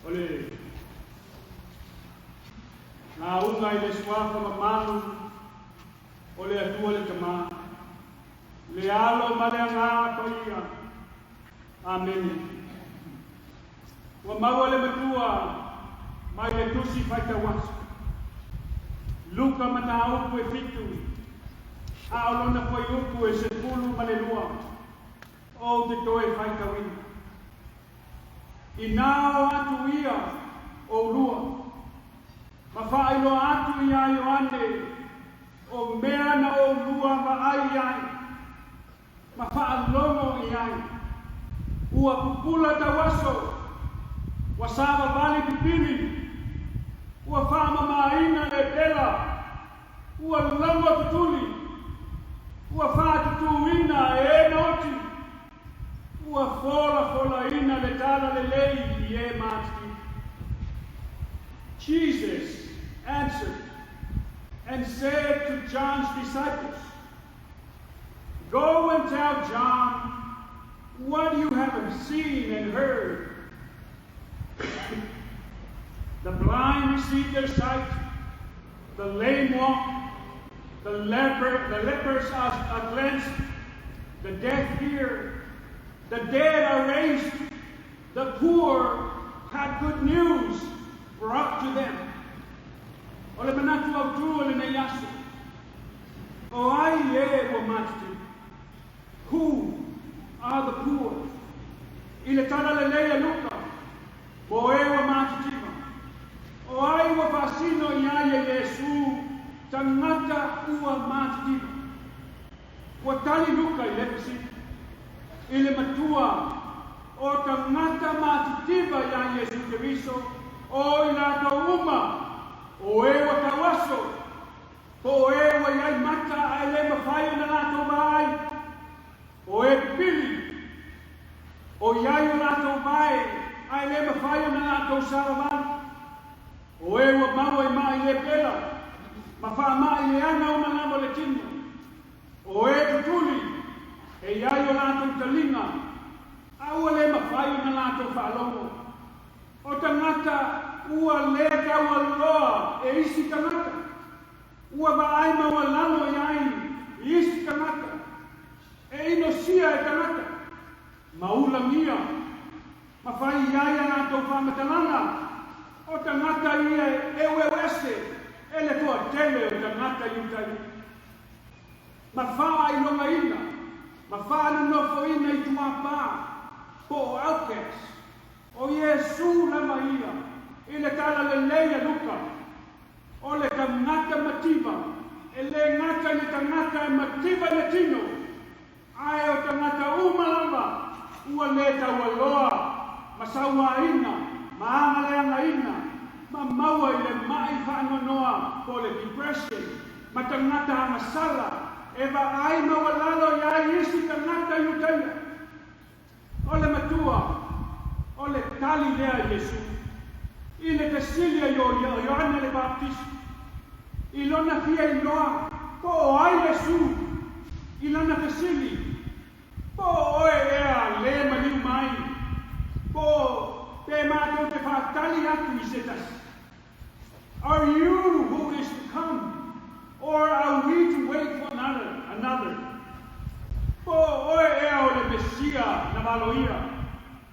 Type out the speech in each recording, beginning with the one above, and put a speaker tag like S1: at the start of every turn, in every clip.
S1: Ole ngā unga I le suafa mamalu o le atua le tamā. Le alo ma le ngā paia. Amen. Wa maua le matua mai le tusi faitawasu. Luka mata upu e fitu. A olona koi upu e se pulu ma le lua. O te toe faitawina. I nao atu ia o lua. Ma whaelo atu ia Ioane o mea na o lua ma ai ai. Ma whaalongo I ai. Ua pupula tawaso. Wa sava vali pipini. Ua whaama maina e pela. Ua lama tutuli. Ua whaatutuina e noti. Ua fola ina le tala le lei I e mati. Jesus answered and said to John's disciples, Go and tell John what you have seen and heard. The blind receive their sight, the lame walk, the lepers are cleansed, the deaf hear, the dead are raised, the poor have good news brought to them. Ole manatu au tu ole ne yasu. O ai e o mati. Who are the poor? Ile tala le leia luka. Bo e o mati. O ai o fasino ia Yesu tangata ua mati. O tali luka I lepsi. Ile matua o tangata mati ia Yesu Keriso. O ina to uma. O e wa tawaso. O e wa iai mata a ele mawhai na lato mai. O e pili. O iai o lato mai a ele mawhai na lato saravan. O e wa maua I mai le pela. Mawha mai le ana o manamo le tino. O e tutuli. E iai o lato talinga. A ua le mawhai na lato whaalongo. O tangata ua leka ua loa e isi tangata. Ua vaai maua lalo iai I isi tangata. E ino sia e tangata. Maula mia. Mawhai iai anato whamatalanga. O tangata ia e wese. Ele toa tele o tangata iutai. Mawha I longa ina. Mawha na nofo ina I tuapa. Po outcast. O Yesu lama ia. Ile tala le leia luka. O le tangata mativa. E le ngata ni tangata mativa le tino. Ai o tangata umalama. Ua leta ua loa. Masaua ina. Maanga leanga ina. Ma maua I le mai whaanonoa. Po le depression. Ma tangata hamasala. Eva ai maua lalo ia isi tangata iutaia. O le matua. O le tali lea Yesu. I le tesilia Ioana le Baptista. I lona fia I loa. Po o ai Yesu. I lona tesili. Po o ea le maniu mai. Po te mato te whaatali atu I setas. Are you who is to come? Or are we to wait for another? Po o ea o le Mesia na valoia.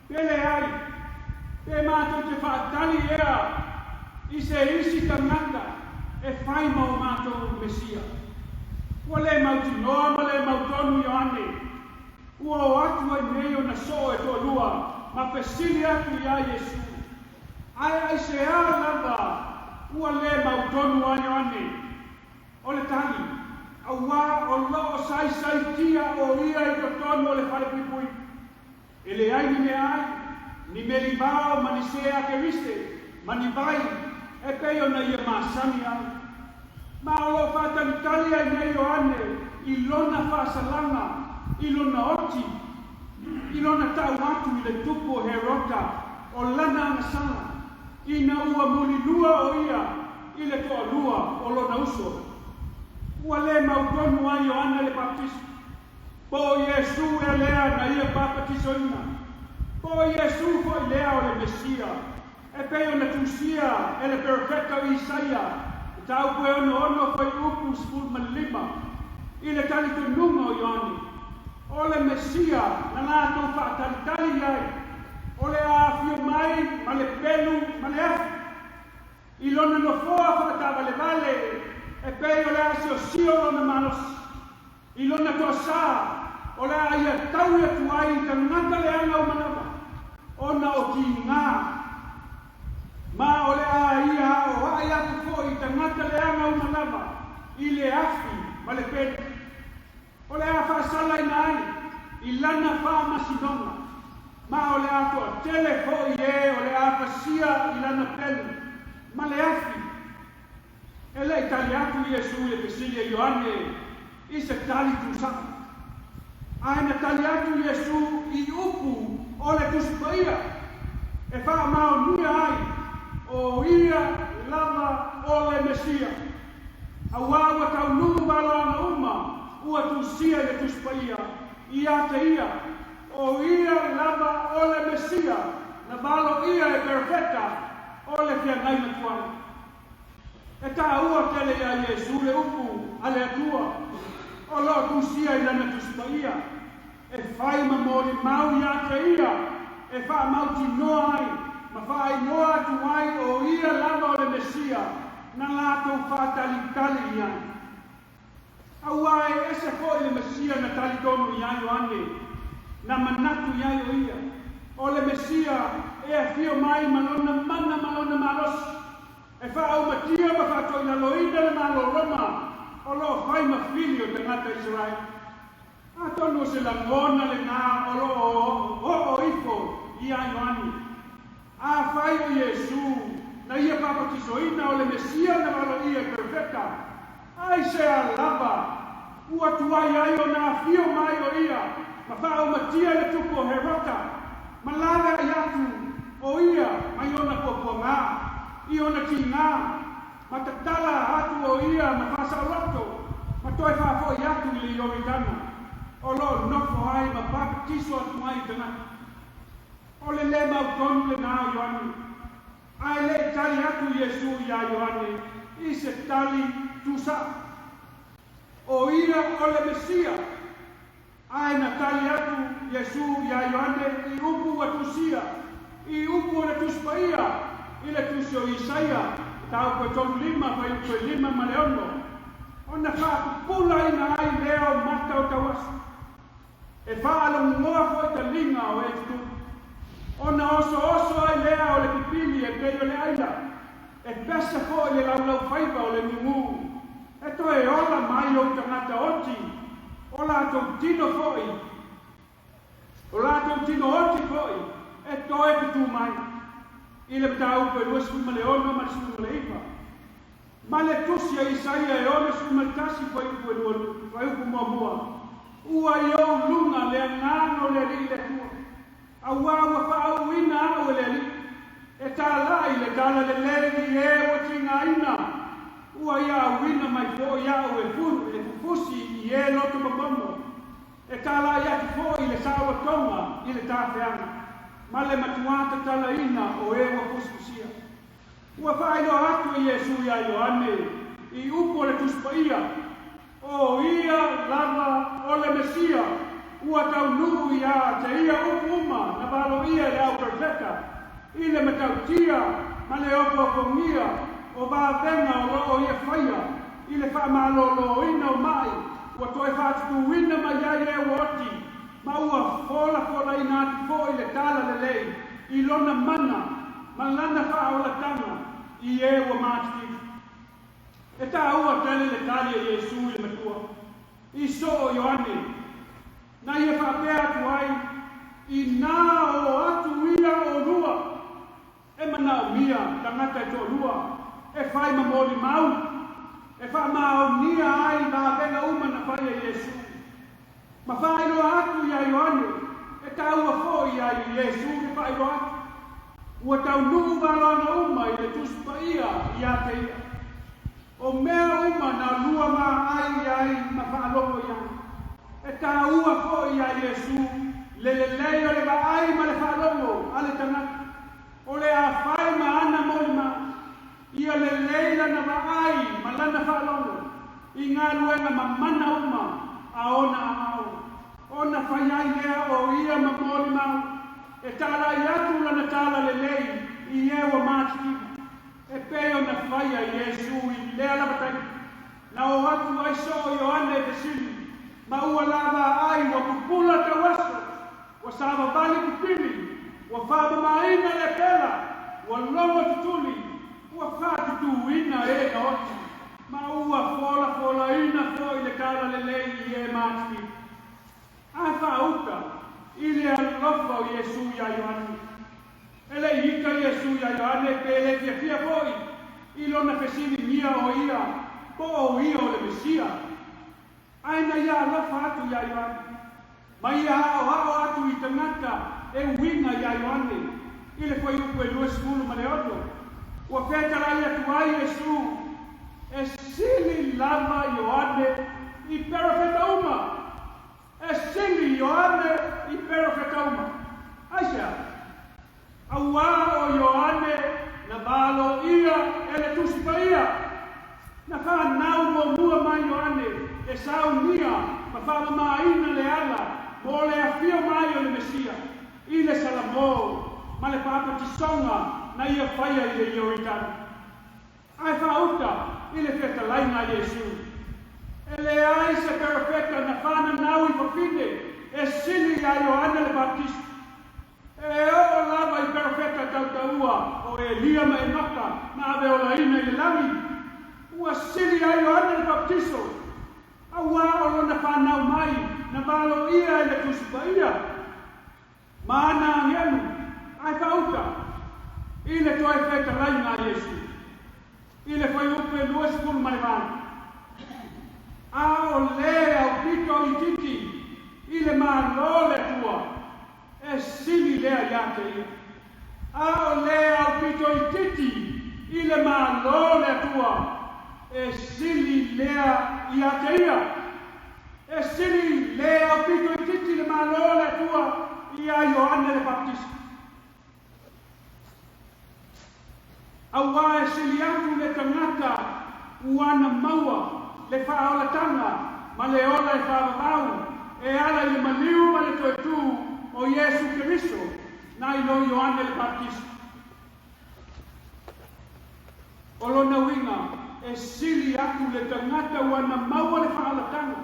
S1: Pele ai. Te mato te whaatali ea. I se isi tangata. E whai mau mato Mesia. Ua le mauti noa ma le mautonu Ioane. Ua o atu ai meo na so e toa lua. Ma pesili atu ia Yesu. Ai se a lava. Ua le mautonu a Ioane. O le tani. Aua o loo sai tia o ia I totonu o le whare pipui. E le ai ni me ai. Ni me ribao ma ni sea ke viste. Ma ni vai. E peo na ia maasani ai. Ma o lo whatani tali ai nei Ioane. I lona whaasalanga. I lona oti. I lona tau atu I le tupo Herota. O lana anasala. I na ua muli lua o ia. I le toa lua o lona uso. Ua le mautonu a Ioane le Baptista. Po Yesu e lea na ia bapatisoina. Po Yesu foi lea o le Mesia. e pe ona tusia ele perfecta o Isaia tau koe ono whai upu spul malima i le tali tu nunga o Ioani o le Mesia na lātou whaatalitali ai o le āwhia mai ma le pelu ma le afi i lona no foa whaatawa le vale e pei o le asio sio lona manos i lona toa sā o le aia tau e tuai ka ngata le anga o manawa ona o ki ngā ma o le aia o ai atu fo i ka ngata le anga o manawa i le afi ma le pelu o le a whaasala i nai i lana wha masidonga ma o le ato a tele fo i e o le a pasia i lana pelu ma le afi e le tali atu Iesu i le pesilia Ioane i se tali tusaka aina tali atu Iesu i upu o le tusipaia e wha mao nia ai o ia lava o le Mesia awawa tau nungu waloana uma ua tusia le tusipaia ia te ia o ia lava o le Mesia na balo ia e perfecta o le whiangai na tuana e tā ua tele a Iesu le upu a le atua o lo tusia i lana tusipaia e whai ma mori mau ia te ia e wha mauti noa ai ma whai noa tu ai o ia lava o le Mesia na lātou whātali ia auai ese ko i le Mesia na tali tonu ia Ioane na manatu ia o ia o le Mesia e a fio mai malona mana malona malos e wha au matia ma wha toi na loina le malo Roma o lo whai ma filio te ngata Israel a tonu se la ngona le ngā o lo o ifo ia Ioane a whai o Iesu na ia papatisoina o le Mesia na malo ia perfecta ai se alava ua tuai ai o nā fio mai o ia ma whao matia le tupo Herota ma lava i atu o ia mai ona popo ngā i ona ki ngā ma tatala atu o ia ma whasaloto ma toi whafo i atu i le Ioritana o lo nofo ai ma baptiso atu mai tana o le le mautonu le ngā Ioane ai le tali atu Iesu ia Ioane i se tali tusa o ia o le Mesia ai na tali atu Iesu ia Ioane i upu wa tusia i upu o le tuspaia i le tusio Isaia tau koe tonu lima whai koe lima ma leono ona whaakupula ina ai leo mata o tawasu e whaalo ngoa fo ta linga o e tu ona oso ai lea o le pipili e pei o le aila e pesa fo i le laulau whaiva o le nungu e toe ola mai o tangata oti o lātou tino foi o lātou tino oti foi e toe pitu mai i le tau koe lua suma le ono ma suma le ipa ma le tusia Isaia e ono suma tasi koe koe lua koe upu mua ua iou lunga le ngano le li le tua a wawa whao ina o le li e tālai le tāla le leri e o tinga ina ua ia wina mai fo ia o e furu e fufusi i e loto mamomo e tāla ia ki fo i le sawa tonga i le tāwhianga ma le matuata tala ina o e wa fususia ua whaino atu i Iesu ia Ioane i upo le tuspaia o ia lava o le Mesia ua tau nuu ia te ia upuma na balo ia le au perfecta i le matautia ma le opo kongia o vāwenga o loo ia whaia i le whaamalo ina o mai ua toi whātuku wina mai ai e woti ma ua fola ina ati fo i le tala le lei i lona mana ma lana whaolatanga i e ua mātiki e tā ua tele le tali e Iesu i le matua i so o Ioane na ia whapea atu ai i nā o atu ia o rua e manao mia tangata e tō rua e whai mamori mau e wha mao nia ai nā venga uma na whai e Iesu ma whai roa atu ia Ioane e tā ua fo ia i Iesu e whai roa atu ua tau nuu waloana uma i le tuspa ia i a te ia o mea uma na lua ma ai ma whaaloko ia e tā ua fo ia Iesu le lei o le ba ai ma le whaaloko ale tangata o le a whai ma na maai malana whalongo I ngā luenga mamana uma a ona au. Ona whaiai lea o ia mamori mau e tala I atu lana tala lelei I ewa mātiki e peo na whaia Iesu I lea lavatai na o atu ai so I o ane te sili ma ua lava ai wa kupula te waso wa sava bali kupili wa whaba maina le pela wa longo tutuli wa whatutu ina e na oti ma ua fola ina fo I le kala lelei I e mātiki ai whauka I le alofa o Iesu ia Ioane ele ika Iesu ia Ioane pe ele fia foi I lona pesini nia o ia po o ia o le Mesia ai na ia alofa atu ia Ioane ma ia hao atu I tangata e winga ia Ioane I le foi upu e lua skulu ma le oto ua whetara ia tuai Iesu e sili lava Ioane I perfeta uma e sili Ioane I perfeta uma aisha aua o Ioane na balo ia ele tusipa ia na whanau mo mua mai Ioane e saunia ma whama maina le ala mo le awhia mai o le Mesia I le salamo ma le papatisonga na ia whaia I le Ioritana ai whauta I le wheta laina Iesu e le ai se perfecta na whana nau I papine e sili a Ioane le Baptista e o lava I perfecta tautaua o Elia ma Enoka na ave o laina I le lami ua sili a Ioane le Baptisto aua o lona whanau mai na malo ia I le tusipa ia ma ana angianu ai whauta I le toi wheta laina Iesu I le whai upe lua skulu mai vana a o le au pito I titi I le malo le tua e sili lea ia te ia a o le au pito I titi I le malo le tua e sili lea ia te ia e sili lea au pito I titi le malo le tua ia Ioane le Baptista aua e sili atu le tangata uana maua le whaolatanga ma le ola e whaavavau e ala I le maliu ma le toetu o Iesu Keriso na I lo Ioane le Baptista o lona winga e sili atu le tangata uana maua le whaolatanga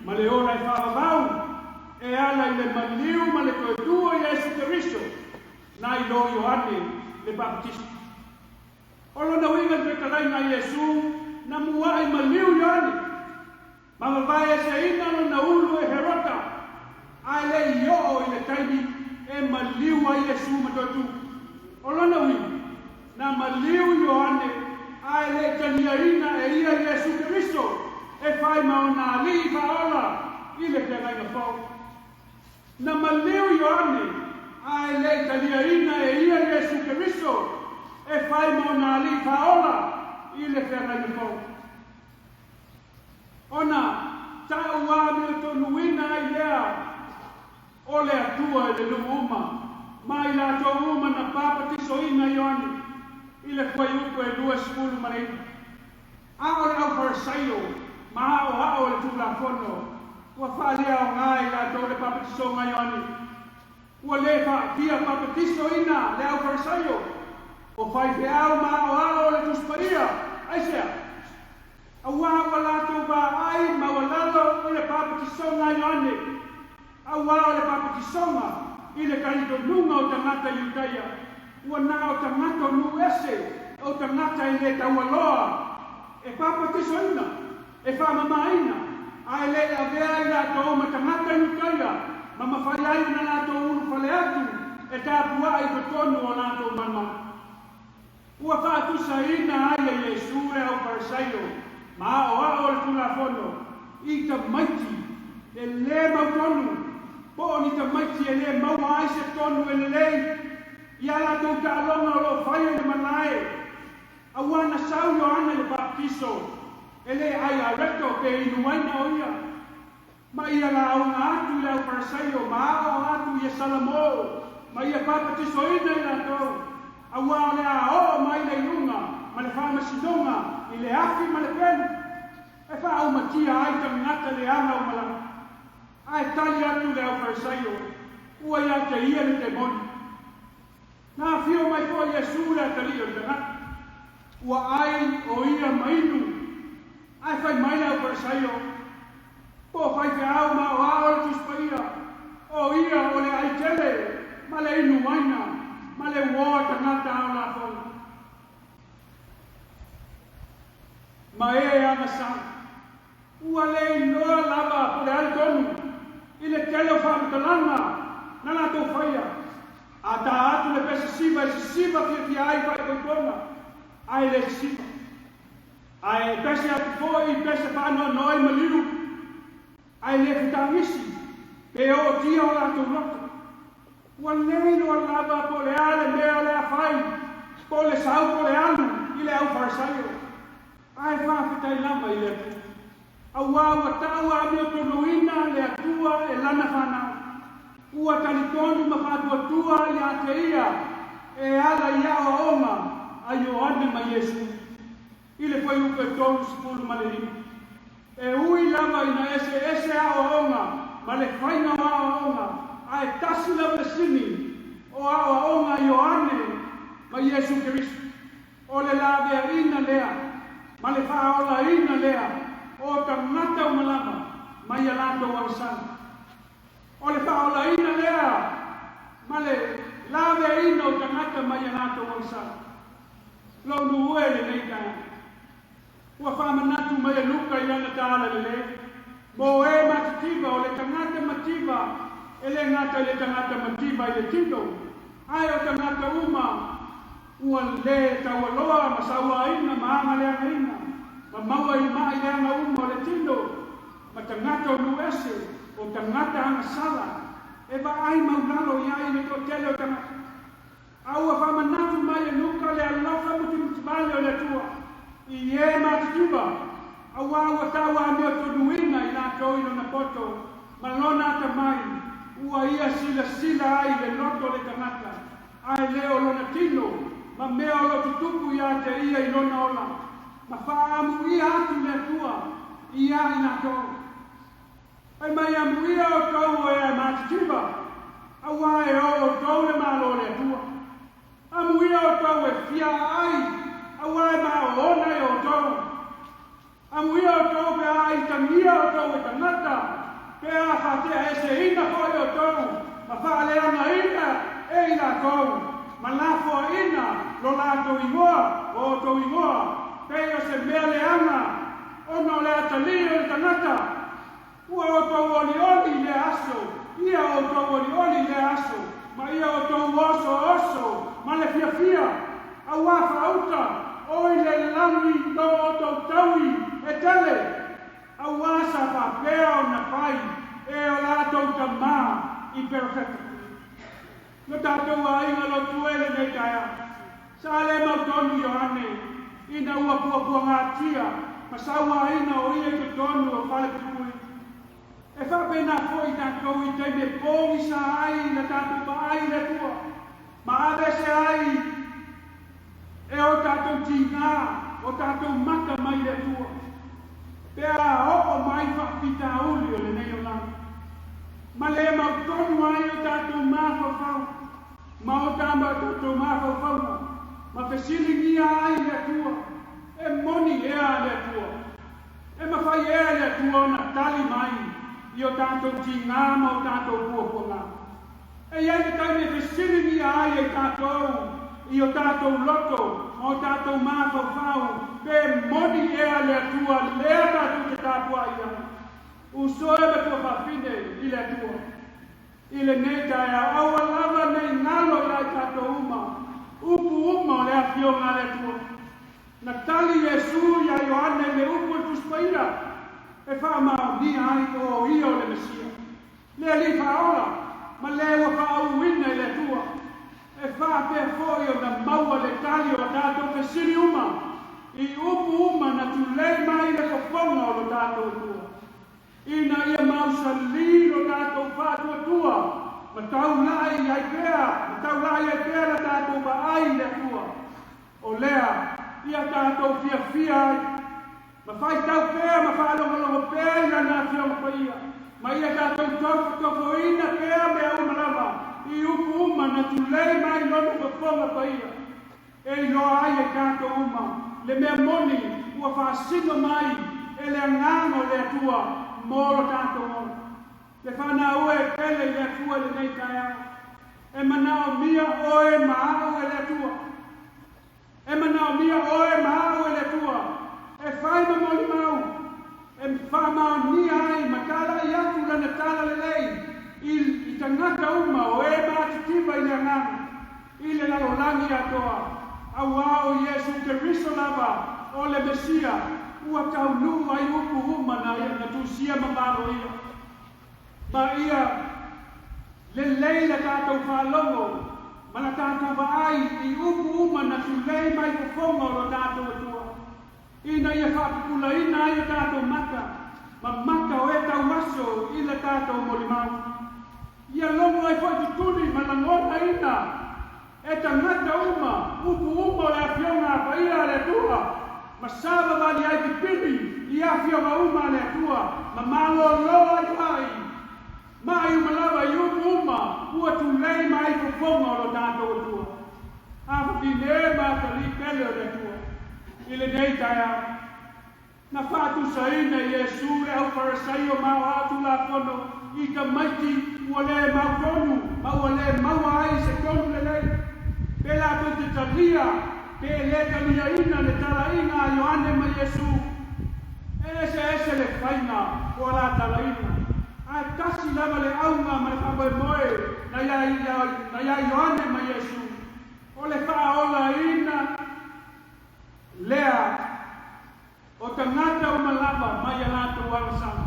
S1: ma le ola e whaavavau e ala I le maliu ma le toetu o Iesu Keriso na I lo Ioane le Baptista o lona winga te kalaina Iesu na mua I maliu Ioane ma mawai se ina lona ulu e Herota ai le io I le taimi e maliu a Iesu matotu o lona winga na maliu Ioane ai le taliaina e ia Iesu Keriso e fai maona ali faola I le pegaina fau na maliu Ioane ai le taliaina e ia Iesu Keriso e fai maona ali faola I le pegaina fau ona tau ame o tonu ina I lea o le atua e le luuma mai la tau uma na papatiso ina Ioane I le whai upo e lua skulu marina a o le au farisaio ma o le tulafono ua whaalea o ngai la tau le papatiso ngā Ioane ua le whaatia papatiso ina le au farisaio o whai whiau ma o le tuspaia aisea aua wa lātou wā ai ma wa lalo I le papatisonga Ioane aua o le papatisonga I le kaitonunga o tangata Iudaia ua na o tangata o nuese o tangata I le taualoa e papatisoina e whamamaina ai le avea I lātou ma tangata Iudaia ma mawhai ai na lātou unu whale atu e tāpua I totonu o lātou manmana ua whaatusa ina ai a Iesu e au farisaio ma o le tulafono I ta maiti e le mautonu po ni ta maiti e le mau ai se tonu e lei ia la tau ka alonga o lo whaia le manae awana sau Ioane le Baptiso e le ai a reto pe inuaina o ia ma ia la aunga atu I au farisaio ma o atu ia salamo ma ia papatiso ina I la tau awa le a o mai le iunga ma le whamasinonga i le afi ma le penu. E whaumatia ai tangata le anga o malama. Ai tali atu le au farisaio, ua ia te ia le te moni. Nā whio mai fo Iesu le atali o le tangata. Ua ai o ia mainu, ai whai mai le au farisaio, po whai te au ma o ao le tuspaia, o ia o le ai tele, ma le inu waina, ma le uoa tangata au la fona. Ma e ana sana. Ua le inoa lava po le ale tonu, i le tele o whamatalanga, na la tau whaia. A ta atu le pesa siva, e siva fia ai whai koitona, ai le siva. Ai pesa atu fo i pesa whanua noi maliru, ai le fitangisi, pe o tia o la tau lota. Ua leino a lava po le ale mea le a whai, po le sau po le alu, i le au farisaio. Ai whawhitai lama i le atu. Aua ua tau a mea tonoina le atua e lana whanau. Ua talitonu ma whatuatua i a te ia e ala i a onga a Ioane ma Iesu. I le whai upe tonu sepulu ma le rima. E ui lama ina ese a onga ma le whaina a onga a e tasi lama le sini o a onga Ioane ma Iesu Kiristo. O le lawe ina lea ma le whaola ina lea o tangata o malama mai a lato wansana. O le whaola ina lea ma le lawe ina o tangata mai a lato wansana. Lau nuue le nei kaya. Ua whamanatu mai a luka i ana tāla le le. Mo e matitiva o le tangata mativa e le ngata le tangata mativa i le tito. Ai o tangata uma ua le taualoa ma saua ina ma anga le anga ina. Ma maua i mai le anga uma o le tino. Ma tangata o nuese o tangata anga sala. E va ai maulalo i ai le totele o tangata. Aua whamanatu mai e nuka le alofa mutimutibale o le tua. I e matitiva. Aua ua taua amea tonuina i la toino na poto. Ma lona ata mai. Ua ia sila ai le loto le tangata. Ai leo lona tino. Ma mea o lo tutupu ia te ia i lona ola. Ma whaamu ia atu le tua. Ia i la toa. Ai mai amu ia o tau o ea matitiva. Aua e o tau le malo le tua. Amu ia o tau e fia ai. Aua e ma o ona e o tau. Amu ia o tau pe ai tangia o tau e tangata. Pe a whatea e se ina hoi o tau. Ma whaaleana ina e i la tau. Ma lafo ina lo la tau ingoa o tau ingoa. Pe o se mea le anga. Ono le atali o le tangata. Ua o tau oli le aso. Ia o tau oli le aso. Ma ia o tau oso. Ma le fia. Aua whauta. Oi le langi tau o tau taui. E tele. Aua sa whapea o na pai. E o la tau tamā. I perfecta. No tātou a inga lo tuele nei kaya. Sa le mautonu Ioane. Ina ua pua ngā tia. Ma saua ina o ia ke tonu o whale pui. E whapena fwoi tātou i te me pōngi sa ai na tātou pa ai le tua. Ma ade se ai. E o tātou tingā. O tātou mata mai le tua. Pea o mai whapita uli o le nei o langa. Ma le mautonu ai o tātou mawhawhau. Ma o tātou mawhawhau. Ma whesilingi ai le tua. E moni ea le tua. E mawhai ea le tua na tali mai. I o tātou tingā ma o tātou puapunga. E iai te taime whesilingi ai e tātou. I o tātou loto. Ma o tātou mawhawhau. Pe moni ea le tua. Lea tātou te tātua i ai. Usoe me tua whawhine i le tua. I le neta e aua lava nei ngalo i ai tātou uma. Upu uma o le awhio ngā le tua. Na tali Iesu i a Ioane le upu e tuspaira. E whaamau ni ai o io le Mesia. Le li whaola. Ma le ua whaauina i le tua. E whaapea fōi o na maua le tali o tātou whesiri uma. I upu uma na tu lei mai le koponga o lo tātou tua. Ina ia mausa liro tātou whātua tua. Ma tau lai ai pēa. Ma tau lai ai pēa na tātou ba ai le tua. O lea, ia tātou fia ai. Ma fai tau pēa, ma whaalongalongo pēa ia nā whionga pa ia. Ma ia tātou tofo ina pēa mea umalawa. I upu uma na tulei mai lono kaponga pa ia. E loa ai e tātou uma. Le mea moni ua whaasino mai e le angango le atua moro tātou moro. Le whana ue pele le atua le nei kai au. E manao mia oe maao e le atua. E manao mia oe maao e le atua. E whai ma moli mau. E whamao ni ai matala i atu lana tala le lei. I tangata uma o e mātitiva i le angango. I le lalolangi atoa. Au ao Yesu Keriso lava o le Mesia. Ua tau nu ai upu uma na tusia mamaro ia. Ma ia le leila tātou whalongo. Mana tātou waai i upu uma na tulei mai kufonga o tātou atua. Ina ia whapukula ina ia tātou maka. Ma maka o e tau maso i le tātou molimau. Ia longo ai fwai tutuni manangona ina. E tangata uma, upu uma le awhionga pa ia le tua. Ma sava vali ai pipini i awhionga uma le tua. Ma malo loa i hai. Mai umalawa i upu uma, ua tulei mai kufonga o tātou atua. Awa pine ma kali pele o le tua. Ile nei tai au. Na whātu saina Yesu e au parasaio mau atu la kono. I ka maiti ua le mau tonu. Ma ua le mau ai se tonu le lei. Pela tu te talia. Pe le talia ina le tala ina a Ioane ma Yesu. Ese le whaina o la tala ina. Ai kasi lava le aunga ma le whapoe moe. Na ia Ioane ma Yesu. O le whaola ina. Lea o tangata umalava mai alata walasana.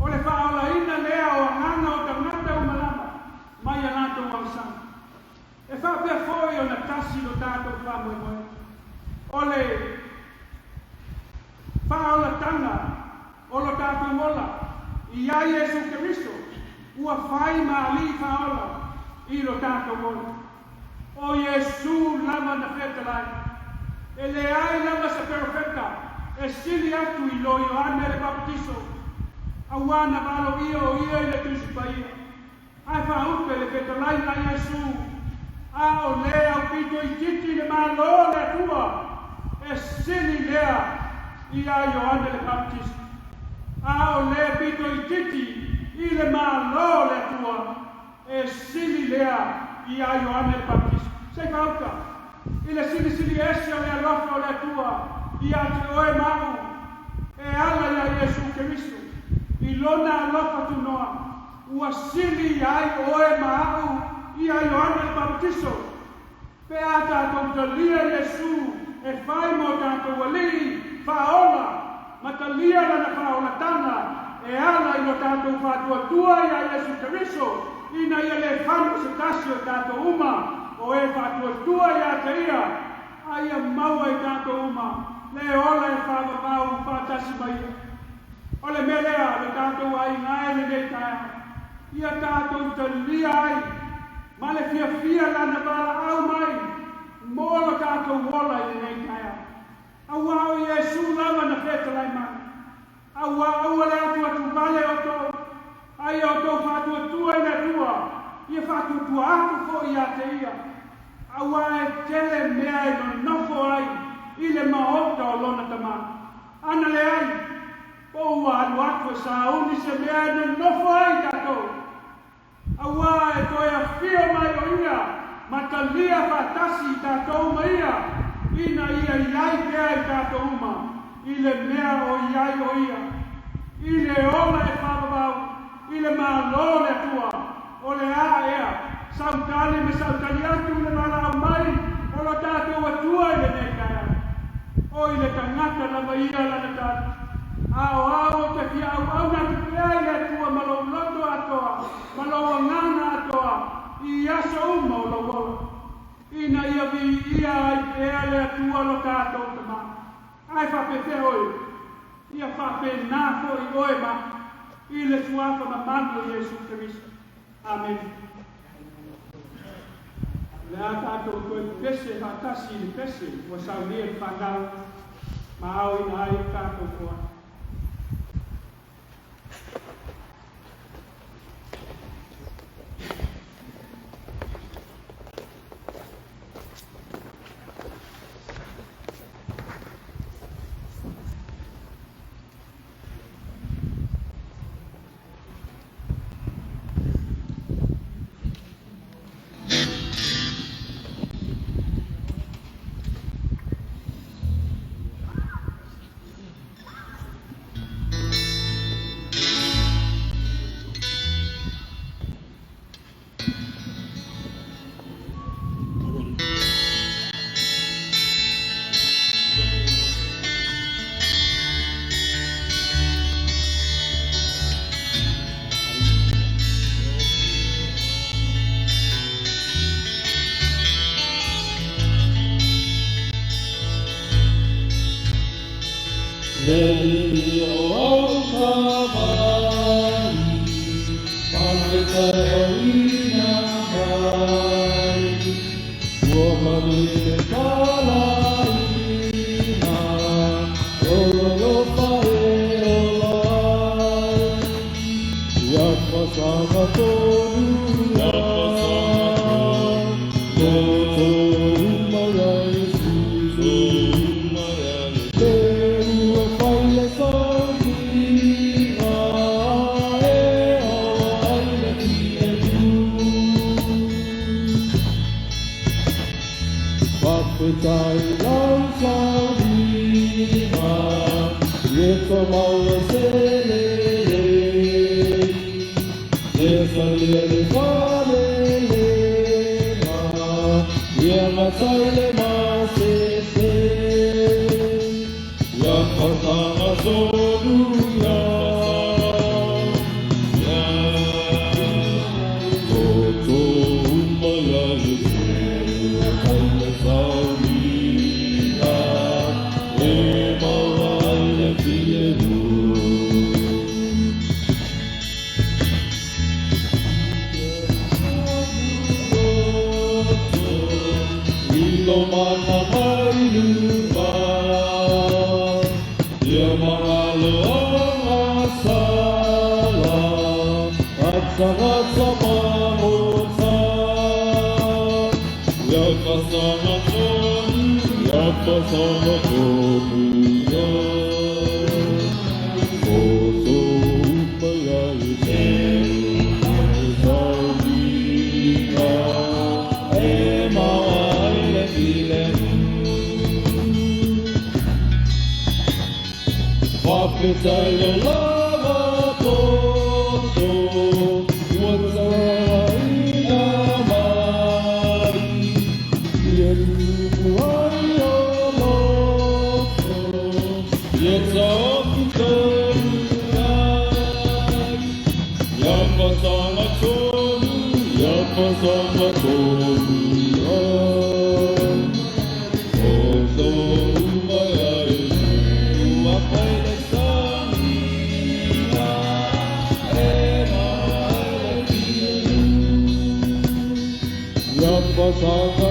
S1: O le whaola ina lea o anganga o tangata umalava mai alata walasana. E whapea foi o na tasi o tātou whamoe moe. O le whaola tanga o lo tātou mola i a Yesu Keristo ua whai maali whaola i lo tātou mola. O Yesu lava na whetalai. E le ai lava sa perfecta, e sili atu i lo Ioane le baptiso. Awana valo ia o ia i le tusi pa ia. Ai whaupe le fetalai na Yesu. A o lea o pito i titi le malo le atua. E sili lea i a Ioane le baptiso. A o lea pito i titi i le malo le atua. E sili lea i a Ioane le baptiso. Sei whauka. I le sili ese o le alofa o le atua. I ate oe mau. E ala ia Yesu Keristo. I lona alofa tu noa. Ua sili ai oe mau. I a Ioane le baptiso. Pe ata tautalia Yesu. E whai mo tātou wali. Whaola. Matalia lana whaola tana. E ala i lo tātou whatua tua i a Yesu Keristo. Ina ia le whanu se tasi o tātou uma. O e whatua tua ia te ia. Aia maua i tātou uma. Le ola e whawa mau whātasi mai. O le melea le tātou ai ngai le nei taia. Ia tātou te lia ai. Ma le fia lana wala au mai. Mōla tātou wola i le nei taia. Aua au Yesu lava na whetalai mai. Aua le atu vale o tō. Aia o tō whatua tua i le tua. Ia whatua tua atu fo i a te ia. Aua e tele mea i no nofo ai. I le maota o lona tamana. Ana le ai. Po ua alu atu e sa uni se mea i no nofo ai tātou. Aua e toi a fio mai o ia. Matalia whatasi tātou ma ia. Ina ia iai pea i tātou uma. I le mea o iai o ia. I le ola e whapapau. I le malo le atua. O le a ea. Sautali me sautali atu le mala au mai. O lo tātou atua i le nekaya. O i le tangata na maia lana tātou. Ao te fia au na te pea i le atua malo loto atoa. Malo wangana atoa. I aso uma o lo wola. Ina ia vi ia ai pea le atua lo tātou tama. Ai whape te hoi. Ia whape nā hoi oe ma. I le suafa ma mando Yesu Keristo. Amen. Le a tātou koe pese whakasi ni pese, o saunia ni whanau, ma au ina ai tātou koa.
S2: Song